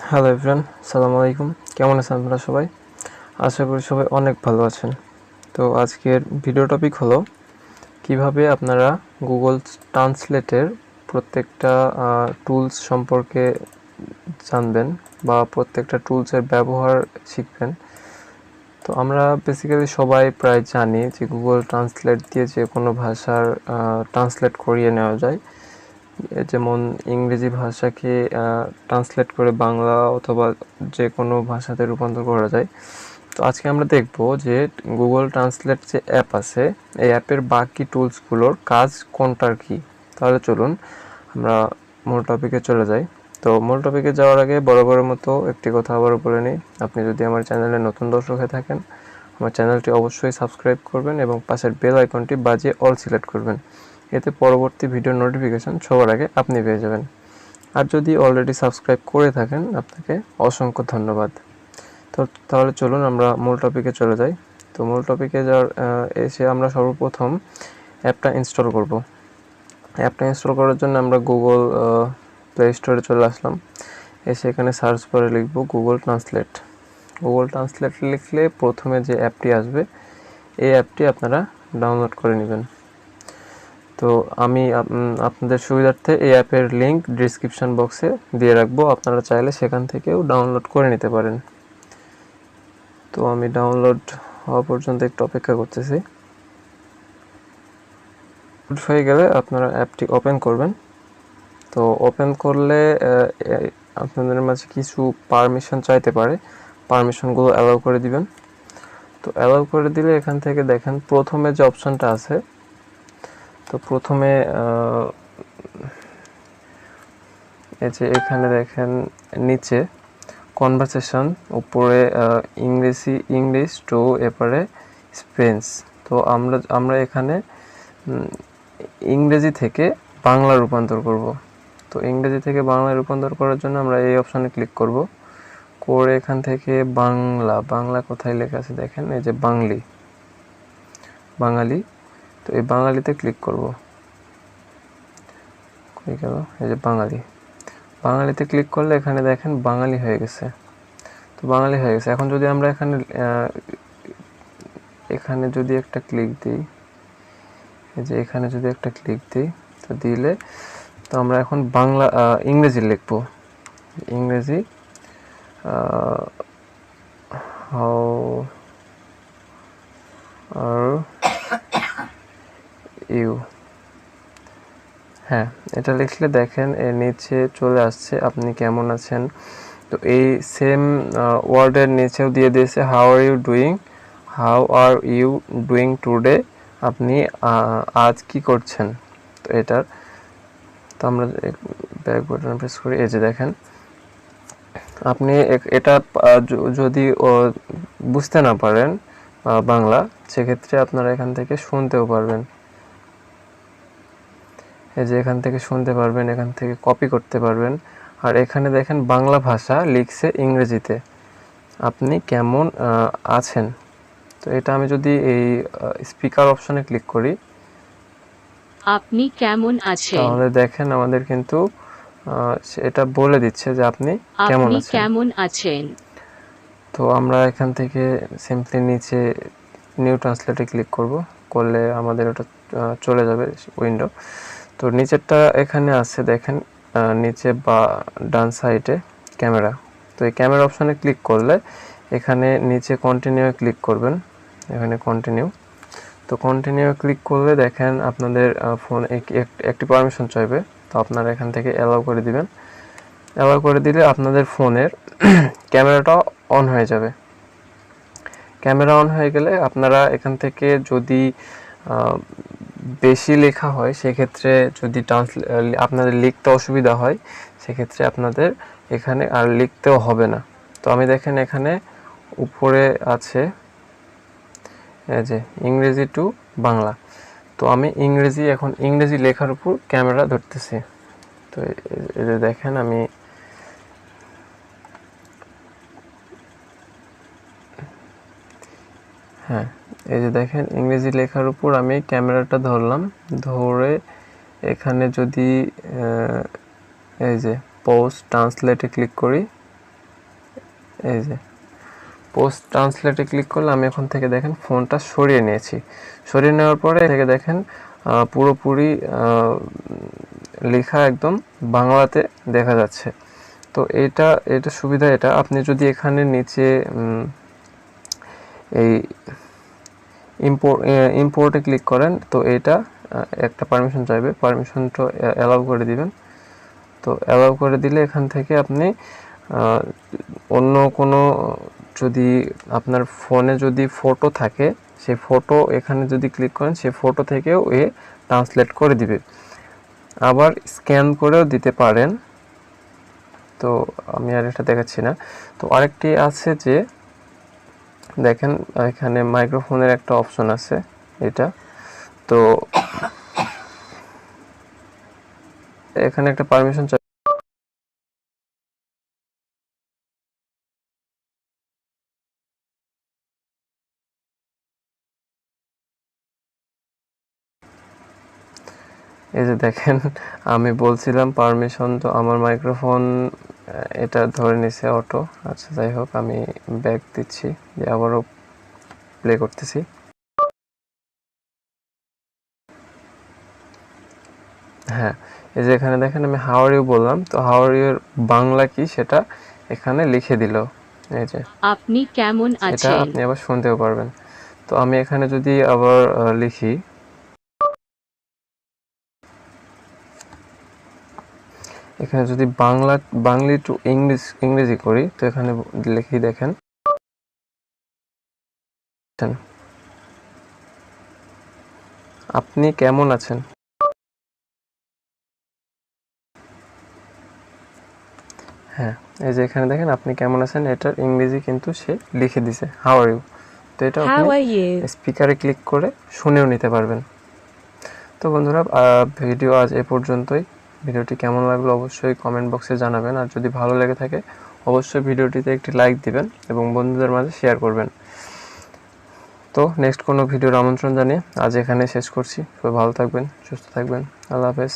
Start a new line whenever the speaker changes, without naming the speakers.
Hello everyone, আসসালামু আলাইকুম। কেমন আছেন আপনারা সবাই? আশা করি সবাই অনেক ভালো আছেন। তো আজকের ভিডিও টপিক হলো কিভাবে আপনারা গুগল ট্রান্সলেটের প্রত্যেকটা টুলস সম্পর্কে জানবেন বা প্রত্যেকটা টুলসের ব্যবহার শিখবেন। তো আমরা বেসিক্যালি সবাই প্রায় জানি যে গুগল ট্রান্সলেট দিয়ে যে কোনো ভাষার ট্রান্সলেট করিয়ে নেওয়া যায়। যেমন ইংরেজি ভাষাকে ট্রান্সলেট করে বাংলা অথবা যে কোনো ভাষাতে রূপান্তর করা যায়। তো আজকে আমরা দেখব যে গুগল ট্রান্সলেট যে অ্যাপ আছে এই অ্যাপের বাকি টুলসগুলোর কাজ কোনটার কি। তাহলে চলুন আমরা মূল টপিকে চলে যাই। তো মূল টপিকে যাওয়ার আগে বরাবরের মতো একটি কথা আবারও বলে নিই, আপনি যদি আমার চ্যানেলে নতুন দর্শক হয়ে থাকেন আমার চ্যানেলটি অবশ্যই সাবস্ক্রাইব করবেন এবং পাশের বেল আইকনটি বাজিয়ে অল সিলেক্ট করবেন। এতে পরবর্তী ভিডিওর নোটিফিকেশন সবার আগে আপনি পেয়ে যাবেন। আর যদি অলরেডি সাবস্ক্রাইব করে থাকেন আপনাকে অসংখ্য ধন্যবাদ। তো তাহলে চলুন আমরা মূল টপিকে চলে যাই। তো মূল টপিকে এসে আমরা সর্বপ্রথম অ্যাপটা ইনস্টল করব। অ্যাপটা ইনস্টল করার জন্য আমরা গুগল প্লে স্টোরে চলে আসলাম। এসে এখানে সার্চ করে লিখব গুগল ট্রান্সলেট। গুগল ট্রান্সলেট লিখলে প্রথমে যে অ্যাপটি আসবে এই অ্যাপটি আপনারা ডাউনলোড করে নেবেন। তো আমি আপনাদের সুবিধার্থে এই অ্যাপের লিঙ্ক ডিসক্রিপশন বক্সে দিয়ে রাখবো, আপনারা চাইলে সেখান থেকেও ডাউনলোড করে নিতে পারেন। তো আমি ডাউনলোড হওয়া পর্যন্ত একটু অপেক্ষা করতেছি। হয়ে গেলে আপনারা অ্যাপটি ওপেন করবেন। তো ওপেন করলে আপনাদের মাঝে কিছু পারমিশন চাইতে পারে, পারমিশনগুলো অ্যালাউ করে দিবেন। তো অ্যালাউ করে দিলে এখান থেকে দেখেন প্রথমে যে অপশানটা আছে, তো প্রথমে এই যে এখানে দেখেন নিচে কনভারসেশন, উপরে ইংলিশ টু এরপরে স্পেন্স। তো আমরা এখানে ইংরেজি থেকে বাংলা রূপান্তর করব। তো ইংরেজি থেকে বাংলা রূপান্তর করার জন্য আমরা এই অপশানে ক্লিক করব। করে এখান থেকে বাংলা কোথায় লেখা আছে দেখেন, এই যে বাঙালি। তো এই বাঙালিতে ক্লিক করব। কই গেল? এই যে বাঙালিতে ক্লিক করলে এখানে দেখেন বাঙালি হয়ে গেছে। তো বাঙালি হয়ে গেছে। এখন যদি আমরা এখানে যদি একটা ক্লিক দিই, এই যে এখানে যদি একটা ক্লিক দিই, তো দিলে তো আমরা এখন ইংরেজি লিখব। ইংরেজি হাউ আর ইউ। হ্যাঁ, এটা লিখলে দেখেন এর নিচে চলে আসছে আপনি কেমন আছেন। তো এই সেম ওয়ার্ডের নিচেও দিয়ে দিয়েছে how are you doing today, আপনি আজ কি করছেন। তো তো আমরা ব্যাক বাটন প্রেস করি। এই যে দেখেন আপনি এটা যদি বুঝতে না পারেন বাংলা, সেক্ষেত্রে আপনারা এখান থেকে শুনতেও পারবেন। এই যে এখান থেকে শুনতে পারবেন, এখান থেকে কপি করতে পারবেন। আর এখানে দেখেন বাংলা ভাষা লিখছে ইংরেজিতে, আপনি কেমন আছেন। তো এটা আমি যদি এই স্পিকার অপশনে ক্লিক করি,
আপনি কেমন আছেন,
তাহলে দেখেন আমাদের কিন্তু এটা বলে দিচ্ছে যে আপনি কেমন
আছেন।
তো আমরা এখান থেকে সিম্পলি নিচে নিউ ট্রান্সলেটে ক্লিক করলে আমাদের ওটা চলে যাবে উইন্ডো। তো নিচেরটা এখানে আছে দেখেন নিচে বা ডান সাইডে ক্যামেরা। তো এই ক্যামেরা অপশানে ক্লিক করলে এখানে নিচে কন্টিনিউ ক্লিক করবেন, এখানে কন্টিনিউ। তো কন্টিনিউ ক্লিক করলে দেখেন আপনাদের ফোন একটি পারমিশন চাইবে। তো আপনারা এখান থেকে অ্যালাউ করে দিবেন। অ্যালাউ করে দিলে আপনাদের ফোনের ক্যামেরাটা অন হয়ে যাবে। ক্যামেরা অন হয়ে গেলে আপনারা এখান থেকে যদি বেশি লেখা হয়, সেক্ষেত্রে যদি আপনাদের লিখতে অসুবিধা হয়, সেক্ষেত্রে আপনাদের এখানে আর লিখতেও হবে না। তো আমি দেখেন এখানে উপরে আছে এই যে ইংরেজি টু বাংলা। তো আমি এখন ইংরেজি লেখার উপর ক্যামেরা ধরতেছি। তো এই যে দেখেন আমি এই যে দেখেন ইংরেজি লেখার উপর আমি ক্যামেরাটা ধরলাম। ধরে এখানে যদি এই যে পোস্ট ট্রান্সলেটে ক্লিক করি, এই যে পোস্ট ট্রান্সলেটে ক্লিক করলে আমি এখন থেকে দেখেন ফোনটা সরিয়ে নিয়েছি। সরিয়ে নেওয়ার পরে থেকে দেখেন পুরোপুরি লেখা একদম বাংলাতে দেখা যাচ্ছে। তো এটা সুবিধা, এটা আপনি যদি এখানে নিচে এই ইম্পোর্টে ক্লিক করেন তো এটা একটা পারমিশন চাইবে, পারমিশনটা অ্যালাউ করে দিবেন। তো অ্যালাউ করে দিলে এখান থেকে আপনি অন্য কোনো, যদি আপনার ফোনে যদি ফটো থাকে সেই ফটো এখানে যদি ক্লিক করেন সেই ফটো থেকেও এ ট্রান্সলেট করে দিবে। আবার স্ক্যান করেও দিতে পারেন, তো আমি আর এটা দেখাচ্ছি না। তো আরেকটি আছে যে দেখেন এখানে মাইক্রোফোনের একটা অপশন আছে, এটা তো এখানে একটা পারমিশন চাই। এই যে দেখেন আমি বলছিলাম পারমিশন, তো আমার মাইক্রোফোন এটা ধরে নিছে অটো। আচ্ছা যাই হোক, আমি ব্যাক দিচ্ছি, যে আবারও প্লে করতেছি। হ্যাঁ, এই যে এখানে দেখেন আমি হাউ আর ইউ বললাম, তো হাউ আর ইউ এর বাংলা কি সেটা এখানে লিখে দিল। এই যে
আপনি কেমন
এটা
আছেন?
আপনি আবার শুনতেও পারবেন। তো আমি এখানে যদি আবার লিখি, এখানে যদি বাংলি টু ইংরেজি করি, তো এখানে লিখি দেখেন আপনি কেমন আছেন। হ্যাঁ, এই যে এখানে দেখেন আপনি কেমন আছেন, এটার ইংরেজি কিন্তু সে লিখে দিছে হাউ আর ইউ। তো এটা আপনি স্পিকারে ক্লিক করে শুনেও নিতে পারবেন। তো বন্ধুরা, ভিডিও আজ এ পর্যন্তই। ভিডিওটি কেমন লাগলো অবশ্যই কমেন্ট বক্সে জানাবেন, আর যদি ভালো লেগে থাকে অবশ্যই ভিডিওটিতে একটি লাইক দিবেন এবং বন্ধুদের মাঝে শেয়ার করবেন। তো নেক্সট কোনো ভিডিওর আমন্ত্রণ জানিয়ে আজ এখানে শেষ করছি। সবাই ভালো থাকবেন, সুস্থ থাকবেন। আল্লাহ হাফেজ।